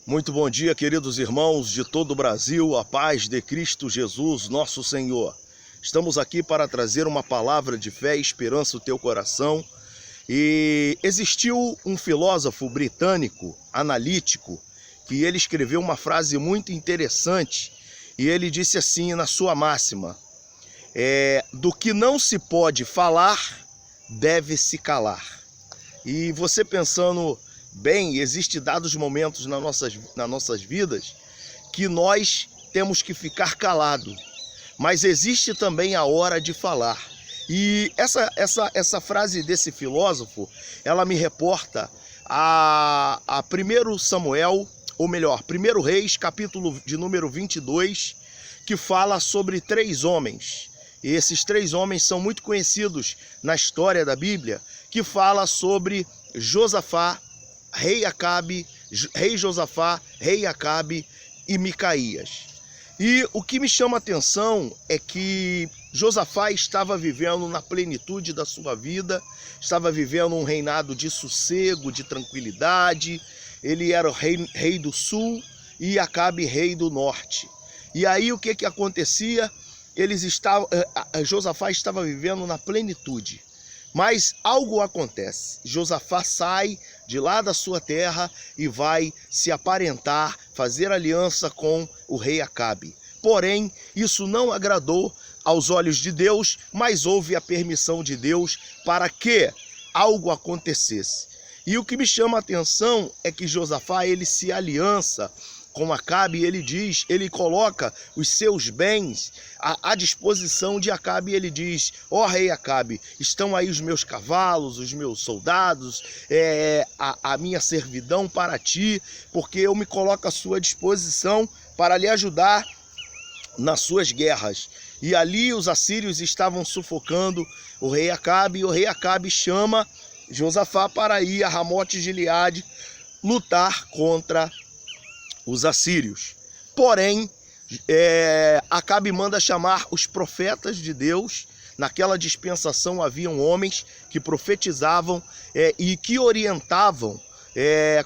Muito bom dia, queridos irmãos de todo o Brasil, a paz de Cristo Jesus, nosso Senhor. Estamos aqui para trazer uma palavra de fé e esperança ao teu coração. E existiu um filósofo britânico, analítico, que ele escreveu uma frase muito interessante, e ele disse assim na sua máxima: do que não se pode falar, deve-se calar. E você pensando bem, existem dados momentos nas nossas vidas que nós temos que ficar calado, mas existe também a hora de falar. E essa frase desse filósofo, ela me reporta a 1 Samuel, ou melhor, 1 Reis, capítulo de número 22, que fala sobre 3 homens. E esses 3 homens são muito conhecidos na história da Bíblia, que fala sobre Josafá, rei Acabe, rei Josafá, rei Acabe e Micaías. E o que me chama a atenção é que Josafá estava vivendo na plenitude da sua vida, estava vivendo um reinado de sossego, de tranquilidade. Ele era o rei do sul e Acabe rei do norte. E aí o que acontecia? Josafá estava vivendo na plenitude. Mas algo acontece. Josafá sai de lá da sua terra e vai se aparentar, fazer aliança com o rei Acabe. Porém, isso não agradou aos olhos de Deus, mas houve a permissão de Deus para que algo acontecesse. E o que me chama a atenção é que Josafá, ele se aliança com Acabe, ele coloca os seus bens à disposição de Acabe, e ele diz: ó rei Acabe, estão aí os meus cavalos, os meus soldados, a minha servidão para ti, porque eu me coloco à sua disposição para lhe ajudar nas suas guerras. E ali os assírios estavam sufocando o rei Acabe, e o rei Acabe chama Josafá para ir a Ramote-Gileade lutar contra os assírios. Porém, Acabe manda chamar os profetas de Deus. Naquela dispensação haviam homens que profetizavam e que orientavam,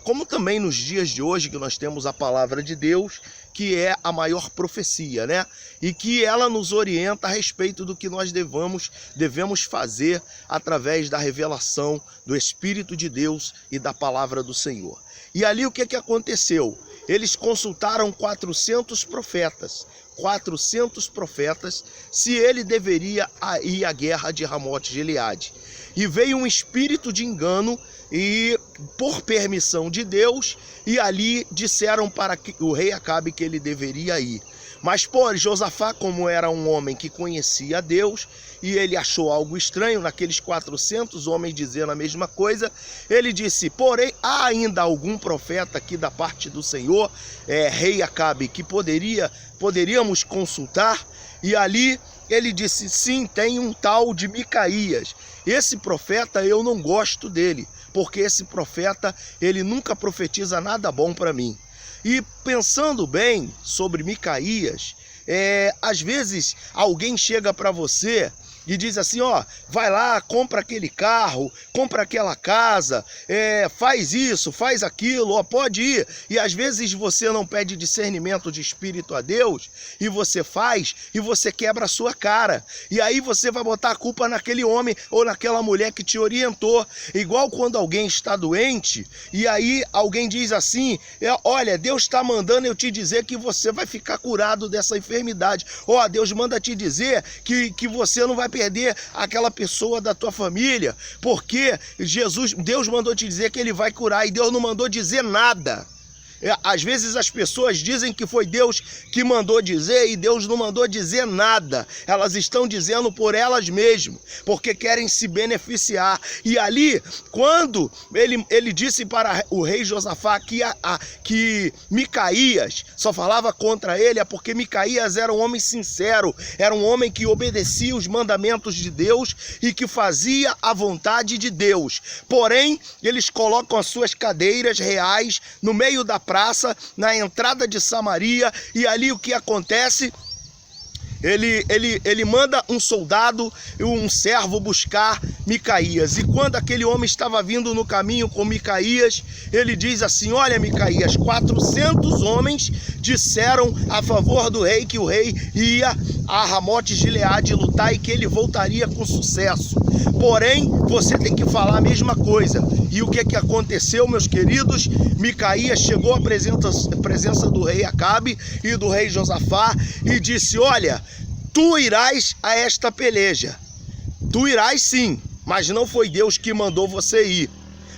como também nos dias de hoje, que nós temos a palavra de Deus, que é a maior profecia, né? E que ela nos orienta a respeito do que nós devemos fazer através da revelação do Espírito de Deus e da palavra do Senhor. E ali o que aconteceu? Eles consultaram 400 profetas, se ele deveria ir à guerra de Ramote-Gileade. E veio um espírito de engano, e por permissão de Deus, e ali disseram para o rei Acabe que ele deveria ir. Mas, porém, Josafá, como era um homem que conhecia Deus, e ele achou algo estranho naqueles 400 homens dizendo a mesma coisa, ele disse: porém, há ainda algum profeta aqui da parte do Senhor, rei Acabe, que poderíamos consultar? E ali ele disse: sim, tem um tal de Micaías. Esse profeta eu não gosto dele, porque esse profeta, ele nunca profetiza nada bom para mim. E pensando bem sobre Micaías, às vezes alguém chega para você e diz assim: ó, vai lá, compra aquele carro, compra aquela casa, faz isso, faz aquilo, ó, pode ir. E às vezes você não pede discernimento de espírito a Deus, e você faz, e você quebra a sua cara. E aí você vai botar a culpa naquele homem ou naquela mulher que te orientou. Igual quando alguém está doente, e aí alguém diz assim: olha, Deus está mandando eu te dizer que você vai ficar curado dessa enfermidade. Ó, Deus manda te dizer que você não vai perder aquela pessoa da tua família, porque Deus mandou te dizer que ele vai curar, e Deus não mandou dizer nada. Às vezes as pessoas dizem que foi Deus que mandou dizer, e Deus não mandou dizer nada. Elas estão dizendo por elas mesmas, porque querem se beneficiar. E ali, quando ele disse para o rei Josafá que Micaías só falava contra ele, é porque Micaías era um homem sincero, era um homem que obedecia os mandamentos de Deus e que fazia a vontade de Deus. Porém, eles colocam as suas cadeiras reais no meio da praça, na entrada de Samaria, e ali o que acontece? ele manda um soldado e um servo buscar Micaías. E quando aquele homem estava vindo no caminho com Micaías, ele diz assim: olha, Micaías, 400 homens disseram a favor do rei que o rei ia a Ramote-Gileade lutar e que ele voltaria com sucesso. Porém, você tem que falar a mesma coisa. E o que aconteceu, meus queridos? Micaías chegou à presença do rei Acabe e do rei Josafá e disse: olha, tu irás a esta peleja. Tu irás sim, mas não foi Deus que mandou você ir.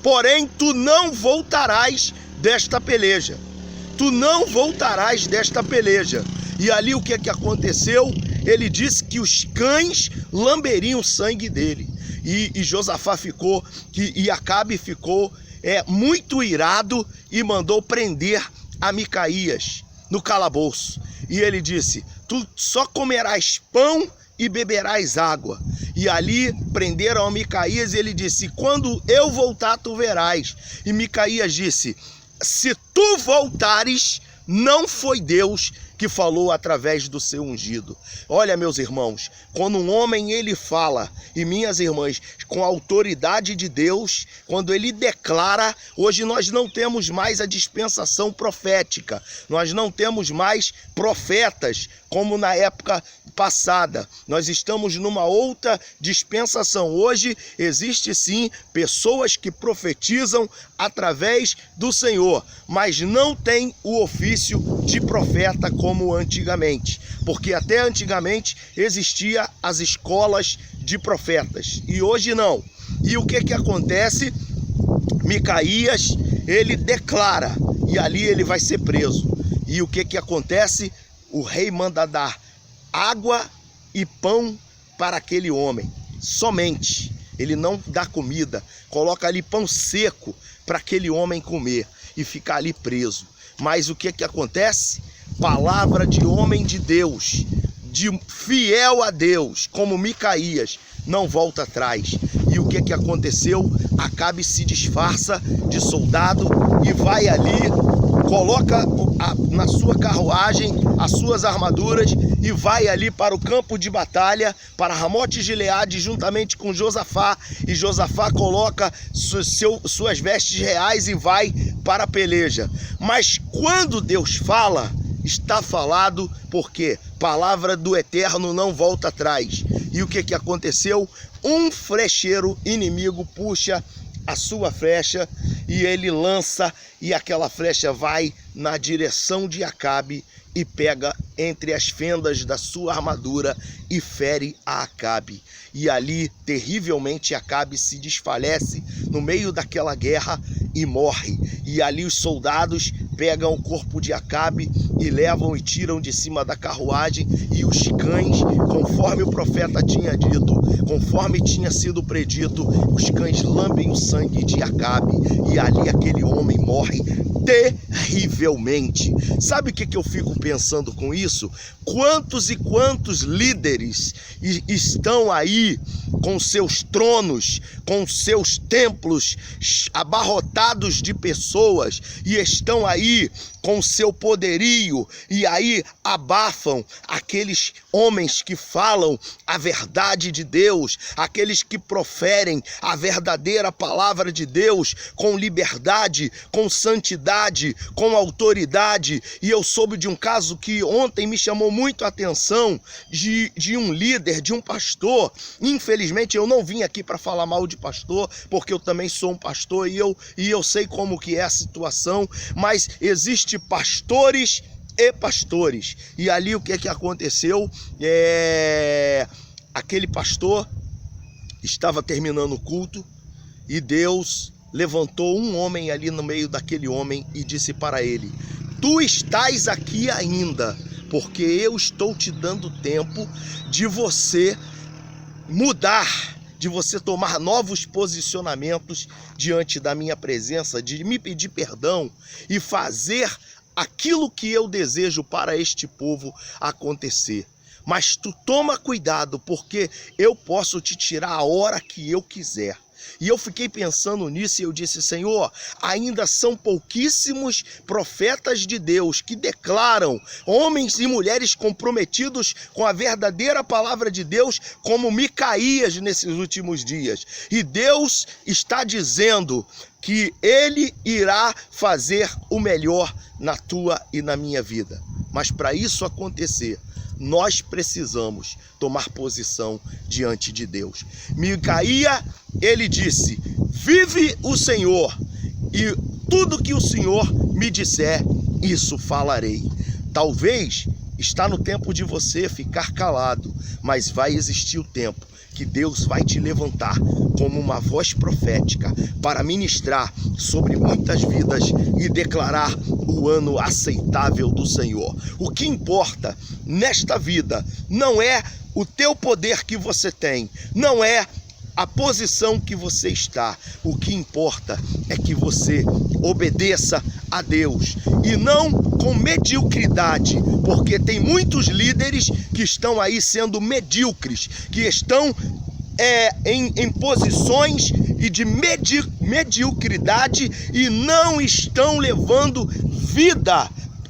Porém, tu não voltarás desta peleja. Tu não voltarás desta peleja. E ali o que aconteceu? Ele disse que os cães lamberiam o sangue dele. E Josafá ficou, e Acabe ficou muito irado e mandou prender a Micaías no calabouço. E ele disse: tu só comerás pão e beberás água. E ali prenderam a Micaías e ele disse: quando eu voltar tu verás. E Micaías disse: se tu voltares, não foi Deus que falou através do seu ungido. Olha, meus irmãos, quando um homem ele fala, e minhas irmãs, com a autoridade de Deus, quando ele declara, hoje nós não temos mais a dispensação profética, nós não temos mais profetas como na época passada. Nós estamos numa outra dispensação. Hoje existe sim pessoas que profetizam através do Senhor, mas não tem o ofício de profeta como antigamente, porque até antigamente existia as escolas de profetas e hoje não. E o que acontece? Micaías, ele declara e ali ele vai ser preso. E o que acontece? O rei manda dar água e pão para aquele homem, somente. Ele não dá comida, coloca ali pão seco para aquele homem comer e ficar ali preso. Mas o que acontece? Palavra de homem de Deus, de fiel a Deus, como Micaías, não volta atrás. E o que aconteceu? Acabe se disfarça de soldado e vai ali, coloca na sua carruagem as suas armaduras e vai ali para o campo de batalha, para Ramote-Gileade, juntamente com Josafá. E Josafá coloca suas vestes reais e vai para a peleja. Mas quando Deus fala, está falado, porque palavra do Eterno não volta atrás. E o que aconteceu? Um flecheiro inimigo puxa a sua flecha e ele lança, e aquela flecha vai na direção de Acabe e pega entre as fendas da sua armadura e fere a Acabe. E ali, terrivelmente, Acabe se desfalece no meio daquela guerra e morre. E ali os soldados pegam o corpo de Acabe e levam e tiram de cima da carruagem, e os cães, conforme o profeta tinha dito, conforme tinha sido predito, os cães lambem o sangue de Acabe, e ali aquele homem morre terrivelmente. Sabe o que eu fico pensando com isso? Quantos e quantos líderes estão aí com seus tronos, com seus templos abarrotados de pessoas, e estão aí com seu poderio, e aí abafam aqueles homens que falam a verdade de Deus, aqueles que proferem a verdadeira palavra de Deus com liberdade, com santidade, com autoridade. E eu soube de um caso que ontem me chamou muito a atenção, de um líder, de um pastor. Infelizmente eu não vim aqui para falar mal de pastor, porque eu também sou um pastor e eu sei como que é a situação, mas existe pastores e pastores. E ali o que aconteceu? Aquele pastor estava terminando o culto e Deus levantou um homem ali no meio daquele homem e disse para ele: tu estás aqui ainda, porque eu estou te dando tempo de você mudar, de você tomar novos posicionamentos diante da minha presença, de me pedir perdão e fazer aquilo que eu desejo para este povo acontecer. Mas tu toma cuidado, porque eu posso te tirar a hora que eu quiser. E eu fiquei pensando nisso e eu disse: Senhor, ainda são pouquíssimos profetas de Deus que declaram, homens e mulheres comprometidos com a verdadeira palavra de Deus, como Micaías nesses últimos dias. E Deus está dizendo que Ele irá fazer o melhor na tua e na minha vida. Mas para isso acontecer, nós precisamos tomar posição diante de Deus. Micaías, ele disse: vive o Senhor, e tudo que o Senhor me disser, isso falarei. Talvez está no tempo de você ficar calado, mas vai existir o tempo que Deus vai te levantar como uma voz profética para ministrar sobre muitas vidas e declarar o ano aceitável do Senhor. O que importa nesta vida não é o teu poder que você tem, não é a posição que você está. O que importa é que você obedeça a Deus e não com mediocridade, porque tem muitos líderes que estão aí sendo medíocres, que estão em posições e de mediocridade e não estão levando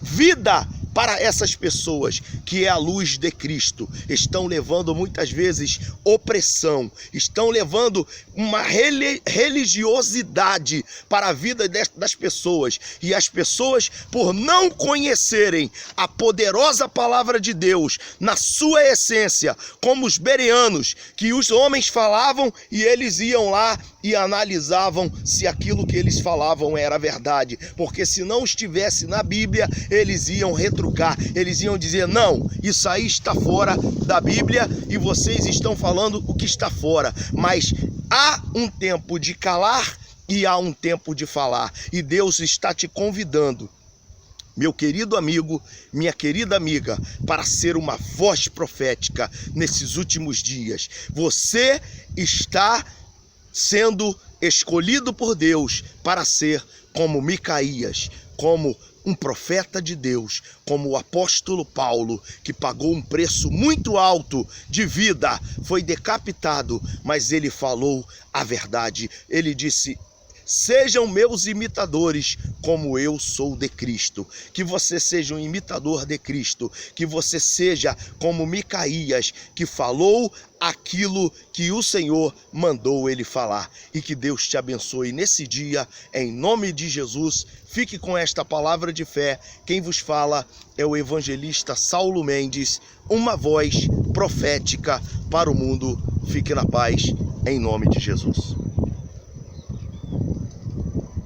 vida para essas pessoas, que é a luz de Cristo. Estão levando muitas vezes opressão, estão levando uma religiosidade para a vida das pessoas. E as pessoas, por não conhecerem a poderosa palavra de Deus na sua essência, como os bereanos, que os homens falavam e eles iam lá e analisavam se aquilo que eles falavam era verdade, porque se não estivesse na Bíblia, eles iam retrucar, eles iam dizer: não, isso aí está fora da Bíblia e vocês estão falando o que está fora. Mas há um tempo de calar e há um tempo de falar, e Deus está te convidando, meu querido amigo, minha querida amiga, para ser uma voz profética nesses últimos dias. Você está sendo escolhido por Deus para ser como Micaías, como um profeta de Deus, como o apóstolo Paulo, que pagou um preço muito alto de vida, foi decapitado, mas ele falou a verdade. Ele disse: sejam meus imitadores, como eu sou de Cristo. Que você seja um imitador de Cristo, que você seja como Micaías, que falou aquilo que o Senhor mandou ele falar. E que Deus te abençoe nesse dia, em nome de Jesus. Fique com esta palavra de fé. Quem vos fala é o evangelista Saulo Mendes, uma voz profética para o mundo. Fique na paz, em nome de Jesus.